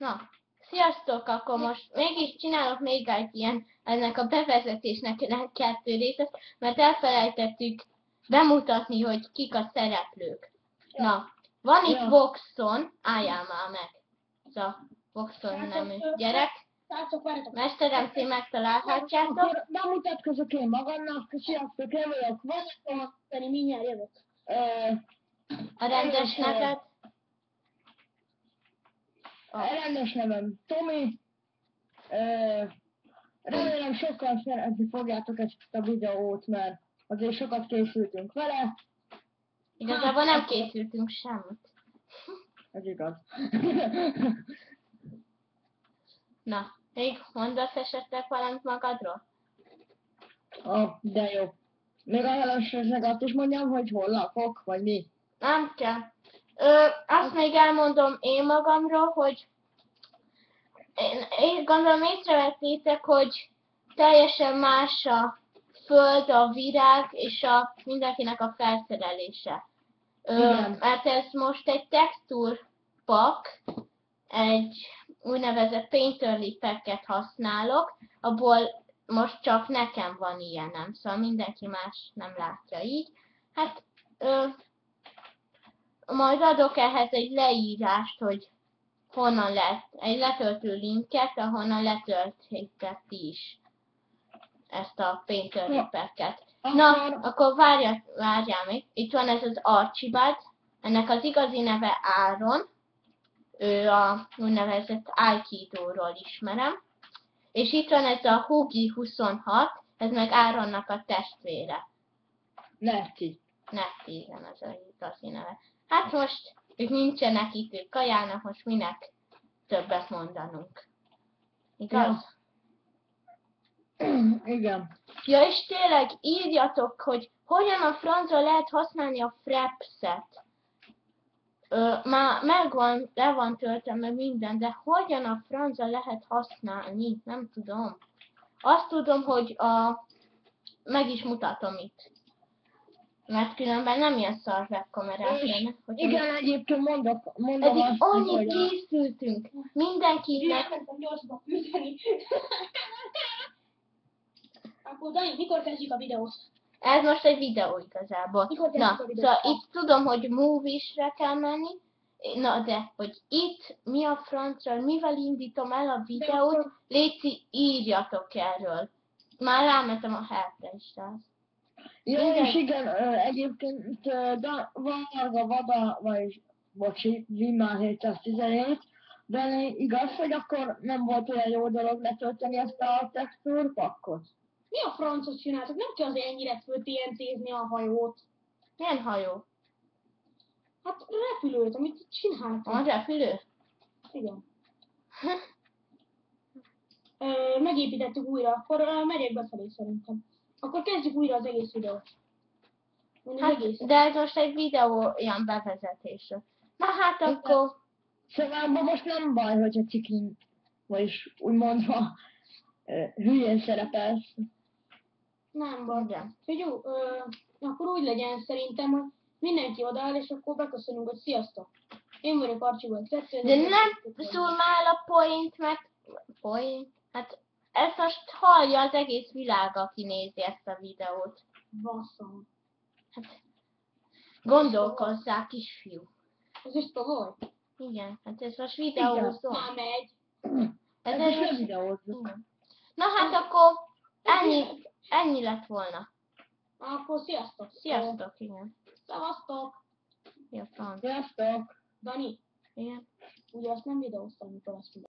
Na, sziasztok, akkor most mégis csinálok még egy ilyen, ennek a bevezetésnek 2 részt, mert elfelejtettük bemutatni, hogy kik a szereplők. Na, van itt Voxon, álljál már meg. Ez a Voxon nemű gyerek. Mesterem, ti megtalálhatjátok. Akkor bemutatkozok én magamnak, sziasztok, én vagyok Voxon, pedig mindjárt jövök. A rendes neved? A rendes nevem Tomi. Remélem sokkal szeretni fogjátok ezt a videót, mert azért sokat készültünk vele. Igazából nem készültünk semmit. Ez igaz. Na, még mondasz esetleg valamit magadról? De jó. Még esetleg azt is mondjam, hogy hol lakok, vagy mi? Nem kell. Azt még elmondom én magamról, hogy én gondolom észrevettétek, hogy teljesen más a föld, a virág és mindenkinek a felszerelése. Mert ez most egy textúrpak, egy úgynevezett painterly packet használok, abból most csak nekem van ilyenem, szóval mindenki más nem látja így. Hát majd adok ehhez egy leírást, hogy honnan lehet, egy letöltő linket, ahonnan letölthétek ti is ezt a painterly packet. Na, akkor várjál még. Itt van ez az Archibald, ennek az igazi neve Aaron, ő a úgynevezett Aikido-ról ismerem. És itt van ez a Hugi 26, ez meg Aaronnak a testvére. Nerti. Nerti, igen, ez az igazi neve. Hát most ők nincsenek itt, ők kajálnak, most minek többet mondanunk. Igaz? Igen. Ja, és tényleg írjatok, hogy hogyan a francra lehet használni a Fraps-et. Már megvan, le van töltve minden, de hogyan a francra lehet használni? Nem tudom. Azt tudom, hogy meg is mutatom itt. Mert különben nem ilyen szar webkamerák lenne. Igen, egyébként mondom eddig azt, annyit készültünk. Mindenkinek... Akkor Dani, mikor kezdjük a videót? Ez most egy videó igazából. Na, szóval itt tudom, hogy Movies-re kell menni. Na, de, hogy itt mi a francra, mivel indítom el a videót, léci, írjatok erről. Már rámentem a helpre is rá. Ja, és igen, egyébként Varga Vada, vagy bocsi, Vimán 717, de igaz, hogy akkor nem volt olyan jó dolog letölteni ezt a textúrpakkot? Mi a francot csináltak? Nem kell azért ennyire fölTNT-zni a hajót. Milyen hajó? Hát repülőt, amit csináltak. A repülő? Igen. Megépítettük újra, akkor megyek befelé szerintem. Akkor kezdjük újra az egész videót. Hát, de ez most egy videó ilyen bevezetésre. Na hát akkor... Szóval most nem baj, hogyha cikin, vagyis úgy mondva, hülyén szerepelsz. Nem baj. Figyelj, akkor úgy legyen szerintem, hogy mindenki odaáll, és akkor beköszönünk, hogy sziasztok. Én vagyok Archibald 2. De nem szól már a point, mert... Point? Hát ezt most hallja az egész világ, aki nézi ezt a videót. Basszom. Hát, gondolkozzál, kisfiú. Ez is tovább? Igen, hát ez most videózom. Már megy. Ez most videózunk. Na hát akkor ennyi lett volna. Akkor sziasztok. Sziasztok, igen. Szevasztok. Jó, franc. Sziasztok. Dani. Igen. Ugye azt nem videóztam, amikor azt mondom.